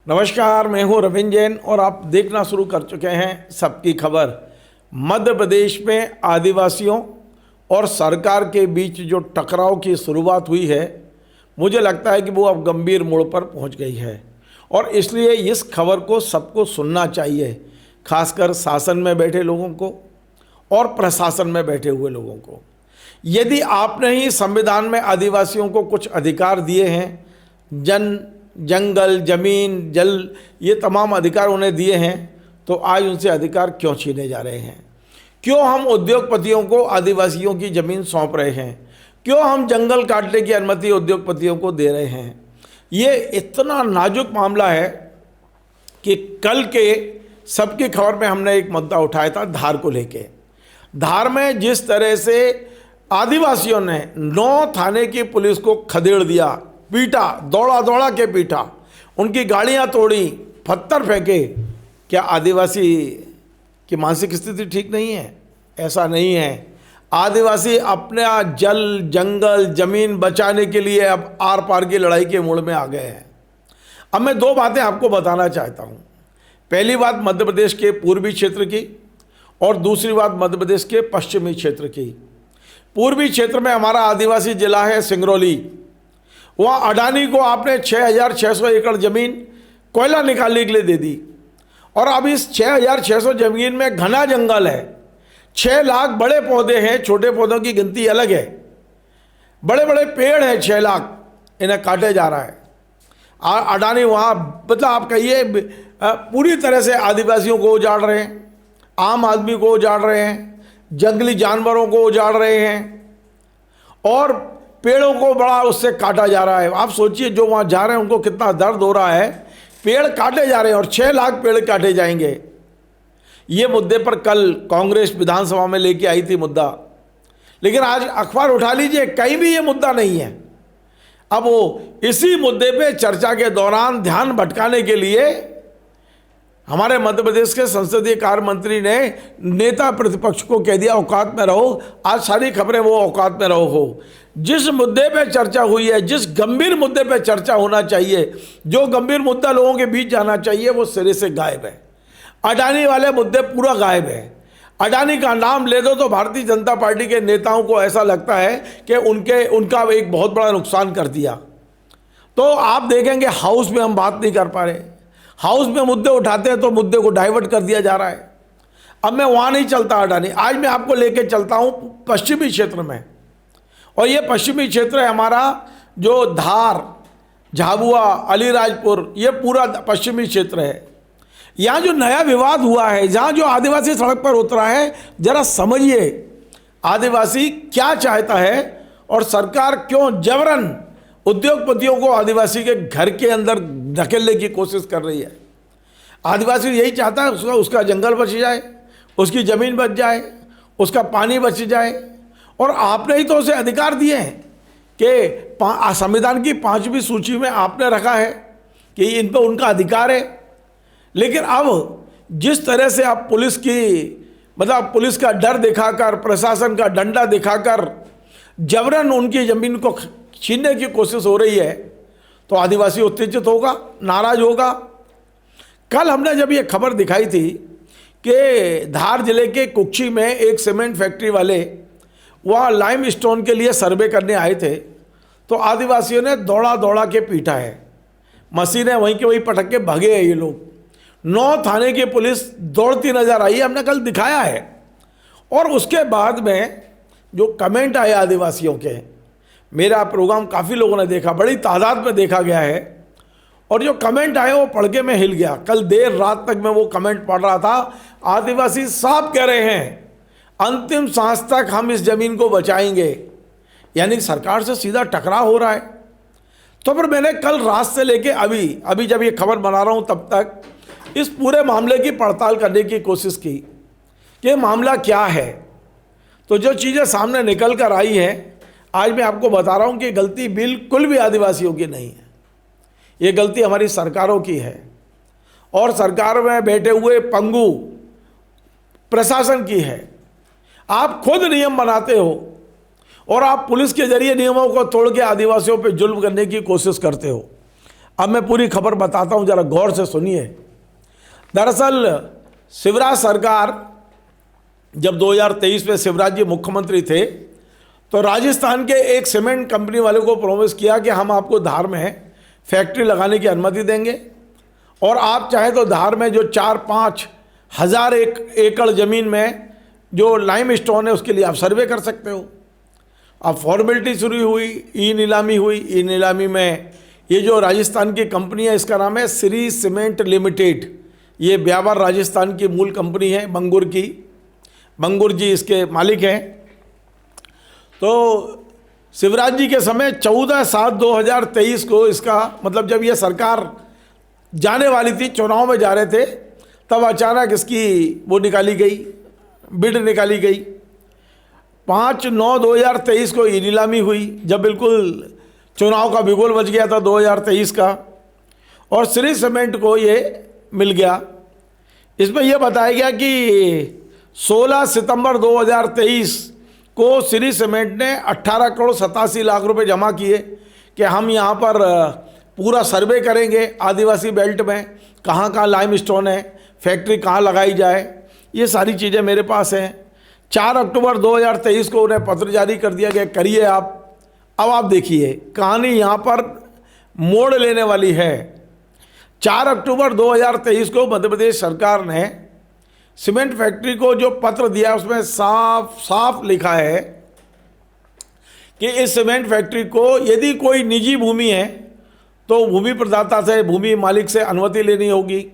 नमस्कार, मैं हूं रविंद्र जैन और आप देखना शुरू कर चुके हैं सबकी खबर। मध्य प्रदेश में आदिवासियों और सरकार के बीच जो टकराव की शुरुआत हुई है, मुझे लगता है कि वो अब गंभीर मोड़ पर पहुंच गई है और इसलिए इस खबर को सबको सुनना चाहिए, खासकर शासन में बैठे लोगों को और प्रशासन में बैठे हुए लोगों को। यदि आपने ही संविधान में आदिवासियों को कुछ अधिकार दिए हैं, जंगल, जमीन, जल, ये तमाम अधिकार उन्हें दिए हैं, तो आज उनसे अधिकार क्यों छीने जा रहे हैं? क्यों हम उद्योगपतियों को आदिवासियों की ज़मीन सौंप रहे हैं? क्यों हम जंगल काटने की अनुमति उद्योगपतियों को दे रहे हैं? ये इतना नाजुक मामला है कि कल के सबकी खबर में हमने एक मुद्दा उठाया था धार को लेके। धार में जिस तरह से आदिवासियों ने 9 थाने की पुलिस को खदेड़ दिया, पीटा, दौड़ा दौड़ा के पीटा, उनकी गाड़ियां तोड़ी, पत्थर फेंके। क्या आदिवासी की मानसिक स्थिति ठीक नहीं है? ऐसा नहीं है। आदिवासी अपना जल, जंगल, जमीन बचाने के लिए अब आर पार की लड़ाई के मोड़ में आ गए हैं। अब मैं 2 बातें आपको बताना चाहता हूं। पहली बात मध्य प्रदेश के पूर्वी क्षेत्र की और दूसरी बात मध्य प्रदेश के पश्चिमी क्षेत्र की। पूर्वी क्षेत्र में हमारा आदिवासी जिला है सिंगरौली। वहाँ अडानी को आपने 6,600 एकड़ ज़मीन कोयला निकालने के लिए दे दी और अब इस 6,600 ज़मीन में घना जंगल है। 6 लाख बड़े पौधे हैं, छोटे पौधों की गिनती अलग है। बड़े बड़े पेड़ हैं, 6 लाख, इन्हें काटे जा रहा है। अडानी वहाँ मतलब आप कहिए पूरी तरह से आदिवासियों को उजाड़ रहे हैं, आम आदमी को उजाड़ रहे हैं, जंगली जानवरों को उजाड़ रहे हैं और पेड़ों को बड़ा उससे काटा जा रहा है। आप सोचिए जो वहाँ जा रहे हैं उनको कितना दर्द हो रहा है। पेड़ काटे जा रहे हैं और 6 लाख पेड़ काटे जाएंगे। ये मुद्दे पर कल कांग्रेस विधानसभा में लेके आई थी मुद्दा, लेकिन आज अखबार उठा लीजिए, कहीं भी ये मुद्दा नहीं है। अब वो इसी मुद्दे पे चर्चा के दौरान ध्यान भटकाने के लिए हमारे मध्य प्रदेश के संसदीय कार्य मंत्री ने नेता प्रतिपक्ष को कह दिया औकात में रहो। आज सारी खबरें वो औकात में रहो हो। जिस मुद्दे पे चर्चा हुई है, जिस गंभीर मुद्दे पे चर्चा होना चाहिए, जो गंभीर मुद्दा लोगों के बीच जाना चाहिए, वो सिरे से गायब है। अडानी वाले मुद्दे पूरा गायब है। अडानी का नाम ले दो तो भारतीय जनता पार्टी के नेताओं को ऐसा लगता है कि उनका एक बहुत बड़ा नुकसान कर दिया। तो आप देखेंगे हाउस में हम बात नहीं कर पा रहे। हाउस में मुद्दे उठाते हैं तो मुद्दे को डाइवर्ट कर दिया जा रहा है। अब मैं वहाँ नहीं चलता अडानी, आज मैं आपको लेके चलता हूँ पश्चिमी क्षेत्र में। और ये पश्चिमी क्षेत्र है हमारा जो धार, झाबुआ, अलीराजपुर, ये पूरा पश्चिमी क्षेत्र है। यहाँ जो नया विवाद हुआ है, जहाँ जो आदिवासी सड़क पर उतरा है, जरा समझिए आदिवासी क्या चाहता है और सरकार क्यों जबरन उद्योगपतियों को आदिवासी के घर के अंदर धकेलने की कोशिश कर रही है। आदिवासी यही चाहता है उसका जंगल बच जाए, उसकी ज़मीन बच जाए, उसका पानी बच जाए। और आपने ही तो उसे अधिकार दिए हैं कि संविधान की 5वीं सूची में आपने रखा है कि इन पर उनका अधिकार है। लेकिन अब जिस तरह से आप पुलिस का डर दिखाकर, प्रशासन का डंडा दिखाकर जबरन उनकी ज़मीन को छीनने की कोशिश हो रही है, तो आदिवासी उत्तेजित होगा, नाराज होगा। कल हमने जब ये खबर दिखाई थी कि धार जिले के कुक्षी में एक सीमेंट फैक्ट्री वाले वहाँ लाइम स्टोन के लिए सर्वे करने आए थे, तो आदिवासियों ने दौड़ा दौड़ा के पीटा है। मशीनें वहीं के वहीं पटक के भागे हैं ये लोग। 9 थाने की पुलिस दौड़ती नजर आई, हमने कल दिखाया है। और उसके बाद में जो कमेंट आए आदिवासियों के, मेरा प्रोग्राम काफ़ी लोगों ने देखा, बड़ी तादाद में देखा गया है, और जो कमेंट आए वो पढ़ के मैं हिल गया। कल देर रात तक मैं वो कमेंट पढ़ रहा था। आदिवासी साफ कह रहे हैं अंतिम सांस तक हम इस जमीन को बचाएंगे, यानी सरकार से सीधा टकराव हो रहा है। तो फिर मैंने कल रात से लेके अभी जब ये खबर बना रहा हूँ तब तक इस पूरे मामले की पड़ताल करने की कोशिश की कि मामला क्या है। तो जो चीज़ें सामने निकल कर आई हैं, आज मैं आपको बता रहा हूँ कि गलती बिल्कुल भी आदिवासियों की नहीं है। ये गलती हमारी सरकारों की है और सरकार में बैठे हुए पंगु प्रशासन की है। आप खुद नियम बनाते हो और आप पुलिस के जरिए नियमों को तोड़ के आदिवासियों पर जुल्म करने की कोशिश करते हो। अब मैं पूरी खबर बताता हूं, जरा गौर से सुनिए। दरअसल शिवराज सरकार, जब 2023 में शिवराज जी मुख्यमंत्री थे तो राजस्थान के एक सीमेंट कंपनी वाले को प्रॉमिस किया कि हम आपको धार में फैक्ट्री लगाने की अनुमति देंगे और आप चाहे तो धार में जो 4-5 हज़ार एकड़ ज़मीन में जो लाइम स्टोन है उसके लिए आप सर्वे कर सकते हो। अब फॉर्मेलिटी शुरू हुई, ई नीलामी हुई। ई नीलामी में ये जो राजस्थान की कंपनी है इसका नाम है श्री सीमेंट लिमिटेड। ये ब्यावर राजस्थान की मूल कंपनी है, बंगुर की। बंगुर जी इसके मालिक हैं। तो शिवराज जी के समय 14/7/2023 को इसका मतलब जब ये सरकार जाने वाली थी, चुनाव में जा रहे थे, तब अचानक इसकी वो निकाली गई, बिड निकाली गई। 5/9/2023 को ये नीलामी हुई, जब बिल्कुल चुनाव का बिगुल बज गया था 2023 का, और श्री सीमेंट को ये मिल गया। इसमें यह बताया गया कि 16 सितंबर 2023 को श्री सीमेंट ने 18,87,00,000 रुपए जमा किए कि हम यहाँ पर पूरा सर्वे करेंगे आदिवासी बेल्ट में, कहाँ कहाँ लाइम स्टोन है, फैक्ट्री कहाँ लगाई जाए, ये सारी चीज़ें मेरे पास हैं। 4 अक्टूबर 2023 को उन्हें पत्र जारी कर दिया गया, करिए आप। अब आप देखिए, कहानी यहाँ पर मोड़ लेने वाली है। 4 अक्टूबर 2023 को मध्य प्रदेश सरकार ने सीमेंट फैक्ट्री को जो पत्र दिया उसमें साफ साफ लिखा है कि इस सीमेंट फैक्ट्री को यदि कोई निजी भूमि है तो भूमि प्रदाता से, भूमि मालिक से अनुमति लेनी होगी,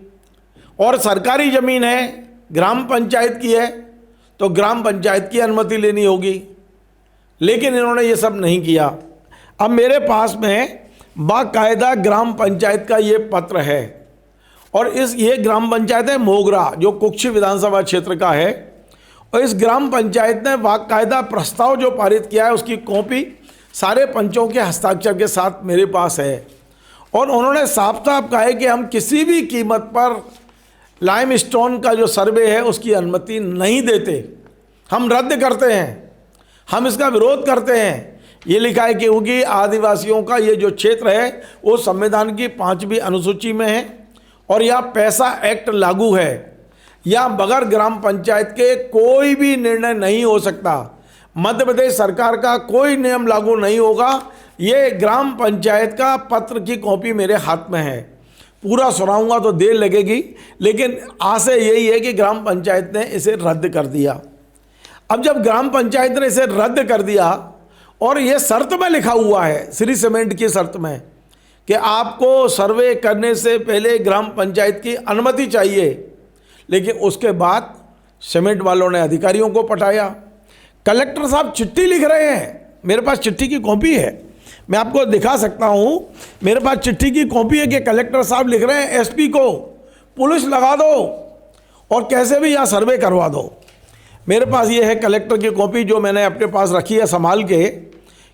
और सरकारी ज़मीन है, ग्राम पंचायत की है तो ग्राम पंचायत की अनुमति लेनी होगी। लेकिन इन्होंने ये सब नहीं किया। अब मेरे पास में बाकायदा ग्राम पंचायत का ये पत्र है, और ये ग्राम पंचायत है मोगरा, जो कुक्षी विधानसभा क्षेत्र का है, और इस ग्राम पंचायत ने बाकायदा प्रस्ताव जो पारित किया है उसकी कॉपी सारे पंचों के हस्ताक्षर के साथ मेरे पास है। और उन्होंने साफ साफ कहा है कि हम किसी भी कीमत पर लाइम स्टोन का जो सर्वे है उसकी अनुमति नहीं देते, हम रद्द करते हैं, हम इसका विरोध करते हैं। ये लिखा है क्योंकि आदिवासियों का ये जो क्षेत्र है वो संविधान की 5वीं अनुसूची में है, और यह पैसा एक्ट लागू है। या बगैर ग्राम पंचायत के कोई भी निर्णय नहीं हो सकता, मध्य प्रदेश सरकार का कोई नियम लागू नहीं होगा। ये ग्राम पंचायत का पत्र की कॉपी मेरे हाथ में है, पूरा सुनाऊंगा तो देर लगेगी, लेकिन आशय यही है कि ग्राम पंचायत ने इसे रद्द कर दिया। अब जब ग्राम पंचायत ने इसे रद्द कर दिया, और ये शर्त में लिखा हुआ है, श्री सीमेंट की शर्त में, कि आपको सर्वे करने से पहले ग्राम पंचायत की अनुमति चाहिए, लेकिन उसके बाद सीमेंट वालों ने अधिकारियों को पटाया। कलेक्टर साहब चिट्ठी लिख रहे हैं, मेरे पास चिट्ठी की कॉपी है, मैं आपको दिखा सकता हूं, मेरे पास चिट्ठी की कॉपी है कि कलेक्टर साहब लिख रहे हैं एसपी को, पुलिस लगा दो और कैसे भी यहाँ सर्वे करवा दो। मेरे पास ये है कलेक्टर की कॉपी जो मैंने अपने पास रखी है संभाल के,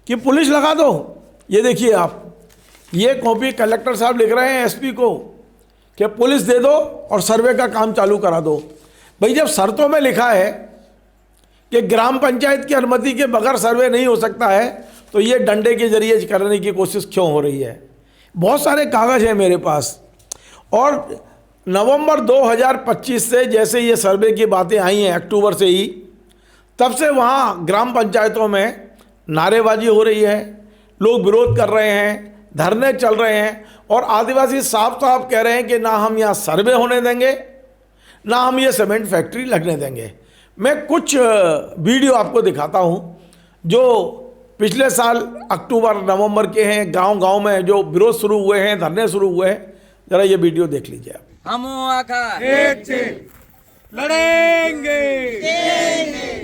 कि पुलिस लगा दो। ये देखिए आप, ये कॉपी कलेक्टर साहब लिख रहे हैं एसपी को कि पुलिस दे दो और सर्वे का काम चालू करा दो। भाई जब शर्तों में लिखा है कि ग्राम पंचायत की अनुमति के बगैर सर्वे नहीं हो सकता है, तो ये डंडे के जरिए करने की कोशिश क्यों हो रही है? बहुत सारे कागज़ हैं मेरे पास। और नवंबर 2025 से जैसे ये सर्वे की बातें आई हैं, अक्टूबर से ही, तब से वहाँ ग्राम पंचायतों में नारेबाजी हो रही है, लोग विरोध कर रहे हैं, धरने चल रहे हैं, और आदिवासी साफ साफ कह रहे हैं कि ना हम यहाँ सर्वे होने देंगे, ना हम ये सीमेंट फैक्ट्री लगने देंगे। मैं कुछ वीडियो आपको दिखाता हूँ जो पिछले साल अक्टूबर नवंबर के हैं, गांव-गांव में जो विरोध शुरू हुए हैं, धरने शुरू हुए हैं। जरा ये वीडियो देख लीजिए आप। हम आका एक लड़ेंगे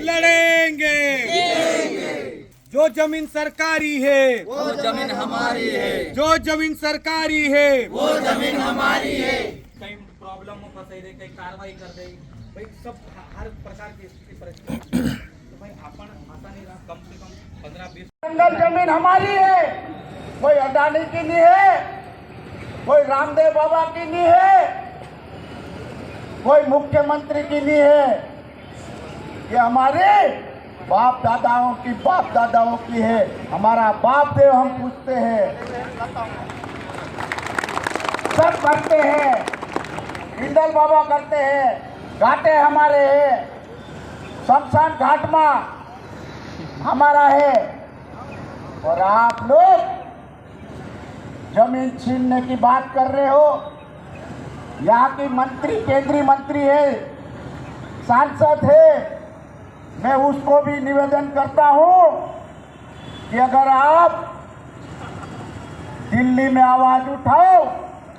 लड़ेंगे, जो जमीन सरकारी है वो जमीन हमारी है, जो जमीन सरकारी है वो जमीन हमारी है। कहीं प्रॉब्लम हो फंसाई दे, कहीं कार्रवाई कर दे, भाई सब हर प्रकार की स्थिति परिस्थिति, तो भाई अपन आता नहीं रहा, कम से कम 15-20 जंगल जमीन हमारी है, कोई अडानी की नहीं है, कोई रामदेव बाबा की नहीं है, कोई मुख्यमंत्री की नहीं है, ये हमारे बाप दादाओं की है। हमारा बाप देव हम पूछते हैं। सब करते हैं, इंदल बाबा करते हैं, घाटे हमारे हैं, शमशान घाट में हमारा है। और आप लोग जमीन छीनने की बात कर रहे हो। यहाँ की मंत्री, केंद्रीय मंत्री है, सांसद है, मैं उसको भी निवेदन करता हूँ कि अगर आप दिल्ली में आवाज उठाओ,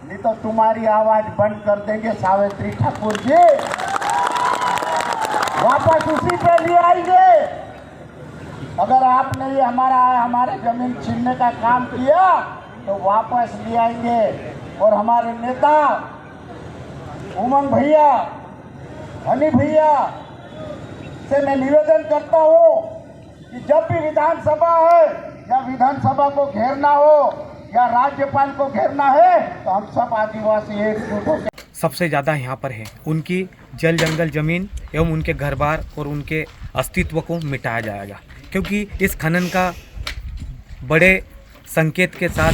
नहीं तो तुम्हारी आवाज बंद कर देंगे सावित्री ठाकुर जी, वापस उसी पे ले आएंगे। अगर आपने ये हमारे जमीन छीनने का काम किया तो वापस ले आएंगे। और हमारे नेता उमंग भैया, हनी भैया से मैं निवेदन करता हूँ कि जब भी विधानसभा है या विधानसभा को घेरना हो या राज्यपाल को घेरना है तो हम सब आदिवासी एकजुट होकर सबसे ज़्यादा यहाँ पर है। उनकी जल जंगल ज़मीन एवं उनके घर बार और उनके अस्तित्व को मिटाया जाएगा, क्योंकि इस खनन का बड़े संकेत के साथ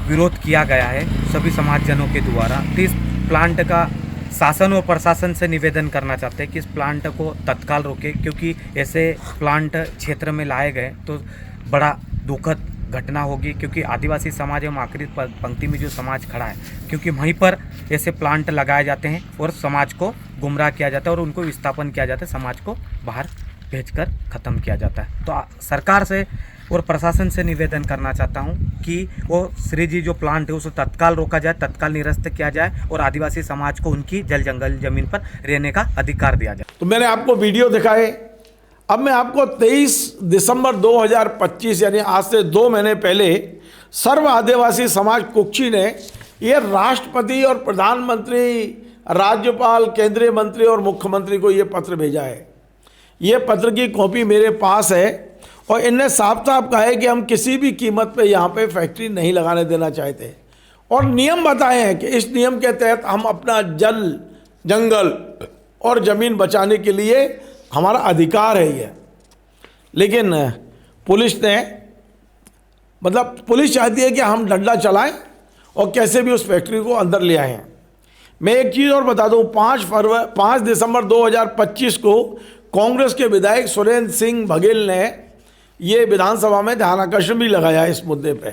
विरोध किया गया है सभी समाजजनों के द्वारा। तो इस प्लांट का शासन और प्रशासन से निवेदन करना चाहते हैं कि इस प्लांट को तत्काल रोके, क्योंकि ऐसे प्लांट क्षेत्र में लाए गए तो बड़ा दुखद घटना होगी। क्योंकि आदिवासी समाज एवं आखिरी पंक्ति में जो समाज खड़ा है, क्योंकि वहीं पर ऐसे प्लांट लगाए जाते हैं और समाज को गुमराह किया जाता है और उनको विस्थापन किया जाता है, समाज को बाहर भेजकर ख़त्म किया जाता है। तो सरकार से और प्रशासन से निवेदन करना चाहता हूं कि वो श्री जी जो प्लांट है उसे तत्काल रोका जाए, तत्काल निरस्त किया जाए और आदिवासी समाज को उनकी जल जंगल ज़मीन पर रहने का अधिकार दिया जाए। तो मैंने आपको वीडियो दिखाए। अब मैं आपको 23 दिसंबर 2025 यानी आज से 2 महीने पहले सर्व आदिवासी समाज कुक्षी ने ये राष्ट्रपति और प्रधानमंत्री, राज्यपाल, केंद्रीय मंत्री और मुख्यमंत्री को ये पत्र भेजा है। ये पत्र की कॉपी मेरे पास है और इनने साफ साफ कहा है कि हम किसी भी कीमत पे यहाँ पे फैक्ट्री नहीं लगाने देना चाहते और नियम बताए हैं कि इस नियम के तहत हम अपना जल, जंगल और ज़मीन बचाने के लिए हमारा अधिकार है ये। लेकिन पुलिस ने पुलिस चाहती है कि हम डंडा चलाएं और कैसे भी उस फैक्ट्री को अंदर ले आएं। मैं एक चीज़ और बता दूं, 5 दिसंबर 2025 को कांग्रेस के विधायक सुरेंद्र सिंह बघेल ने ये विधानसभा में ध्यानाकर्षण भी लगाया इस मुद्दे पे।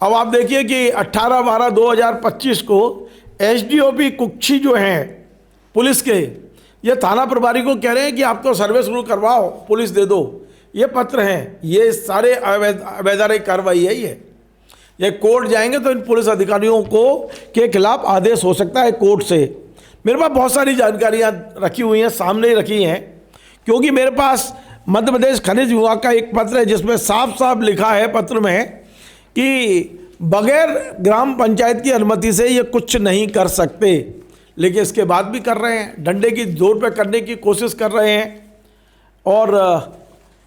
अब आप देखिए कि 18/12/2025 को एसडीओपी कुक्षी जो हैं पुलिस के, ये थाना प्रभारी को कह रहे हैं कि आप तो सर्वे शुरू करवाओ, पुलिस दे दो। ये पत्र हैं, ये सारे अवैधानिक कार्रवाई है। ये कोर्ट जाएंगे तो इन पुलिस अधिकारियों को के खिलाफ आदेश हो सकता है कोर्ट से। मेरे पास बहुत सारी जानकारियाँ रखी हुई हैं, सामने ही रखी हैं, क्योंकि मेरे पास मध्य प्रदेश खनिज विभाग का एक पत्र है जिसमें साफ साफ लिखा है पत्र में कि बगैर ग्राम पंचायत की अनुमति से ये कुछ नहीं कर सकते, लेकिन इसके बाद भी कर रहे हैं, डंडे की जोर पे करने की कोशिश कर रहे हैं। और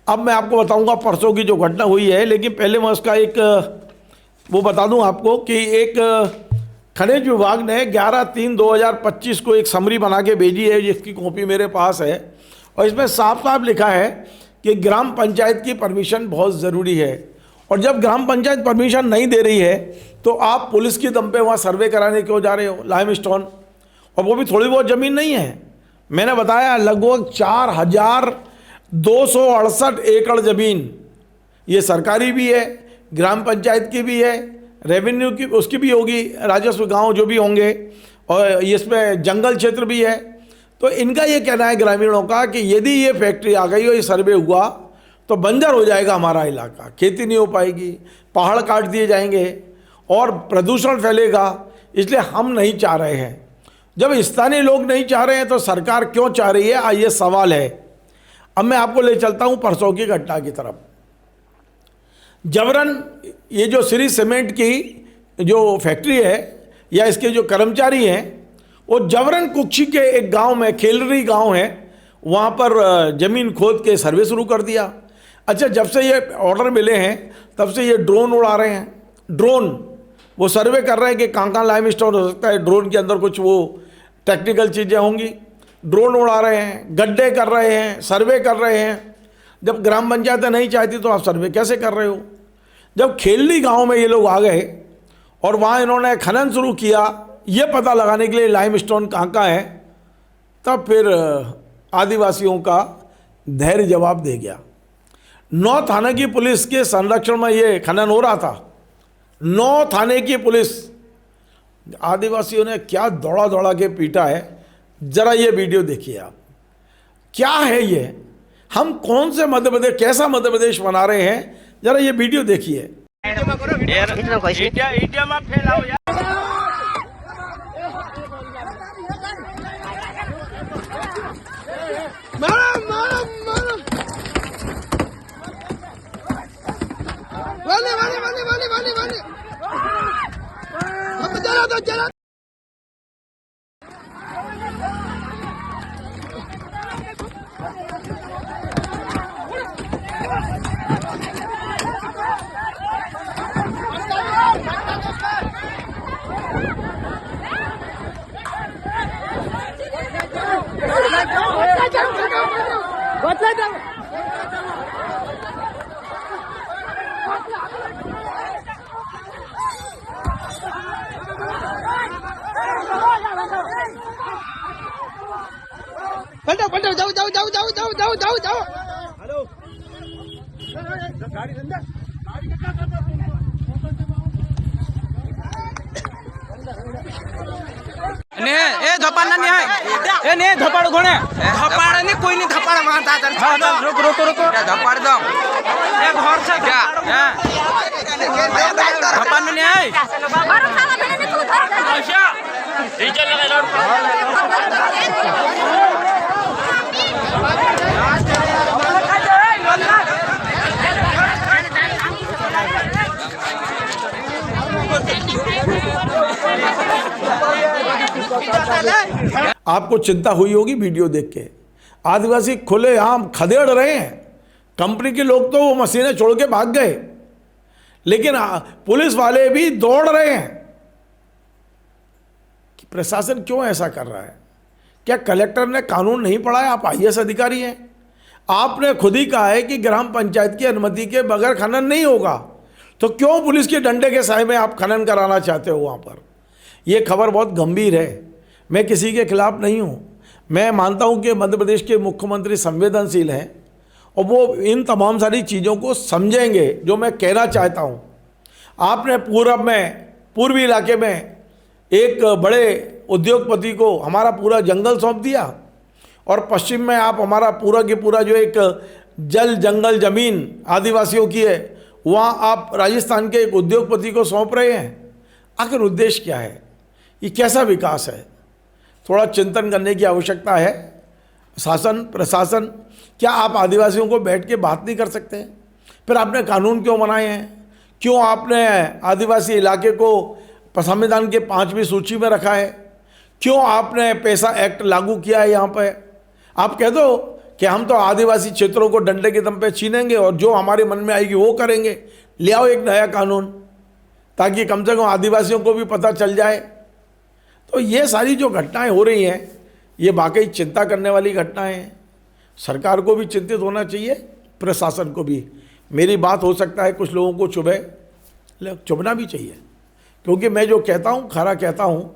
अब मैं आपको बताऊंगा परसों की जो घटना हुई है, लेकिन पहले मैं उसका एक वो बता दूं आपको कि एक खनिज विभाग ने 11/3/2025 को एक समरी बना के भेजी है, जिसकी कॉपी मेरे पास है और इसमें साफ साफ लिखा है कि ग्राम पंचायत की परमिशन बहुत ज़रूरी है। और जब ग्राम पंचायत परमिशन नहीं दे रही है तो आप पुलिस की दम पे वहाँ सर्वे कराने क्यों जा रहे हो लाइमस्टोन, और वो भी थोड़ी बहुत ज़मीन नहीं है। मैंने बताया लगभग 4268 एकड़ ज़मीन, ये सरकारी भी है, ग्राम पंचायत की भी है, रेवेन्यू की उसकी भी होगी, राजस्व गांव जो भी होंगे, और इसमें जंगल क्षेत्र भी है। तो इनका ये कहना है ग्रामीणों का कि यदि ये फैक्ट्री आ गई और ये सर्वे हुआ तो बंजर हो जाएगा हमारा इलाका, खेती नहीं हो पाएगी, पहाड़ काट दिए जाएंगे और प्रदूषण फैलेगा, इसलिए हम नहीं चाह रहे हैं। जब स्थानीय लोग नहीं चाह रहे हैं तो सरकार क्यों चाह रही है, ये सवाल है। अब मैं आपको ले चलता हूँ परसों की घटना की तरफ। जबरन ये जो श्री सीमेंट की जो फैक्ट्री है या इसके जो कर्मचारी हैं, वो जबरन कुक्षी के एक गांव में, खेलरी गांव है, वहाँ पर ज़मीन खोद के सर्वे शुरू कर दिया। अच्छा, जब से ये ऑर्डर मिले हैं तब से ये ड्रोन उड़ा रहे हैं। ड्रोन वो सर्वे कर रहे हैं कि कहाँ लाइमस्टोन हो सकता है, ड्रोन के अंदर कुछ वो टेक्निकल चीज़ें होंगी। ड्रोन उड़ा रहे हैं, गड्ढे कर रहे हैं, सर्वे कर रहे हैं। जब ग्राम पंचायतें नहीं चाहती तो आप सर्वे कैसे कर रहे हो। जब खेलनी गांव में ये लोग आ गए और वहाँ इन्होंने खनन शुरू किया ये पता लगाने के लिए लाइमस्टोन कहाँ है, तब फिर आदिवासियों का धैर्य जवाब दे गया। 9 थाने की पुलिस के संरक्षण में ये खनन हो रहा था। 9 थाने की पुलिस, आदिवासियों ने क्या दौड़ा दौड़ा के पीटा है। जरा ये वीडियो देखिए आप, क्या है ये, हम कौन से मध्य प्रदेश, कैसा मध्य प्रदेश बना रहे हैं, जरा ये वीडियो देखिए। धपाड़ दो धपाड़ नहीं है आपको चिंता हुई होगी वीडियो देख के। आदिवासी खुलेआम खदेड़ रहे हैं। कंपनी के लोग तो वो मशीनें छोड़ के भाग गए, लेकिन पुलिस वाले भी दौड़ रहे हैं कि प्रशासन क्यों ऐसा कर रहा है। क्या कलेक्टर ने कानून नहीं पढ़ा है? आप आईएएस अधिकारी हैं, आपने खुद ही कहा है कि ग्राम पंचायत की अनुमति के बगैर खनन नहीं होगा, तो क्यों पुलिस के डंडे के साए में आप खनन कराना चाहते हो वहाँ पर? ये खबर बहुत गंभीर है। मैं किसी के खिलाफ नहीं हूँ। मैं मानता हूँ कि मध्य प्रदेश के मुख्यमंत्री संवेदनशील हैं और वो इन तमाम सारी चीज़ों को समझेंगे जो मैं कहना चाहता हूँ। आपने पूर्वी इलाके में एक बड़े उद्योगपति को हमारा पूरा जंगल सौंप दिया और पश्चिम में आप हमारा पूरा के पूरा जो एक जल जंगल ज़मीन आदिवासियों की है, वहाँ आप राजस्थान के एक उद्योगपति को सौंप रहे हैं। आखिर उद्देश्य क्या है? ये कैसा विकास है? थोड़ा चिंतन करने की आवश्यकता है। शासन प्रशासन, क्या आप आदिवासियों को बैठ के बात नहीं कर सकते? फिर आपने कानून क्यों बनाए हैं? क्यों आपने आदिवासी इलाके को संविधान के 5वीं सूची में रखा है? क्यों आपने पैसा एक्ट लागू किया है? यहाँ पे आप कह दो कि हम तो आदिवासी क्षेत्रों को डंडे के दम पे छीनेंगे और जो हमारे मन में आएगी वो करेंगे। ले आओ एक नया कानून, ताकि कम से कम आदिवासियों को भी पता चल जाए। तो ये सारी जो घटनाएं हो रही हैं, ये वाकई चिंता करने वाली घटनाएं हैं। सरकार को भी चिंतित होना चाहिए, प्रशासन को भी। मेरी बात हो सकता है कुछ लोगों को चुभना भी चाहिए, क्योंकि मैं जो कहता हूँ खरा कहता हूँ।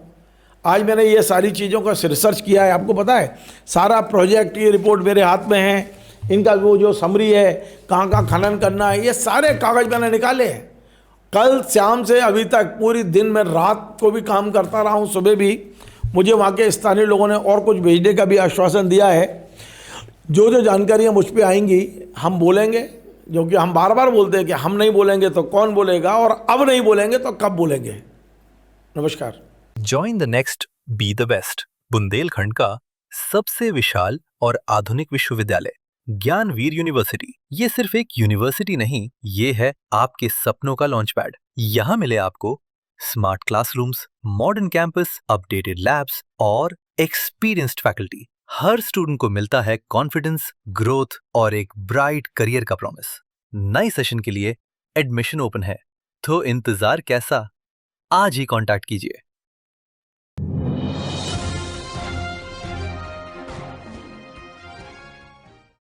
आज मैंने ये सारी चीज़ों का रिसर्च किया है, आपको पता है सारा प्रोजेक्ट, ये रिपोर्ट मेरे हाथ में है। इनका वो जो समरी है, कहाँ कहाँ खनन करना है, ये सारे कागज़ मैंने निकाले हैं। कल शाम से अभी तक पूरी दिन में रात को भी काम करता रहा हूँ। सुबह भी मुझे वहाँ के स्थानीय लोगों ने और कुछ भेजने का भी आश्वासन दिया है। जो जो जानकारियाँ मुझ पे आएंगी हम बोलेंगे, जो कि हम बार बार बोलते हैं कि हम नहीं बोलेंगे तो कौन बोलेगा, और अब नहीं बोलेंगे तो कब बोलेंगे। नमस्कार। Join the next be the best, Bundelkhand का सबसे विशाल और आधुनिक विश्वविद्यालय ज्ञानवीर यूनिवर्सिटी। ये सिर्फ एक यूनिवर्सिटी नहीं, ये है आपके सपनों का लॉन्च पैड। यहाँ मिले आपको smart classrooms, modern campus, updated labs और एक्सपीरियंस्ड फैकल्टी। हर स्टूडेंट को मिलता है कॉन्फिडेंस, ग्रोथ और एक ब्राइट करियर का प्रॉमिस। नए सेशन के लिए एडमिशन ओपन है, तो इंतजार कैसा? आज ही कांटेक्ट कीजिए।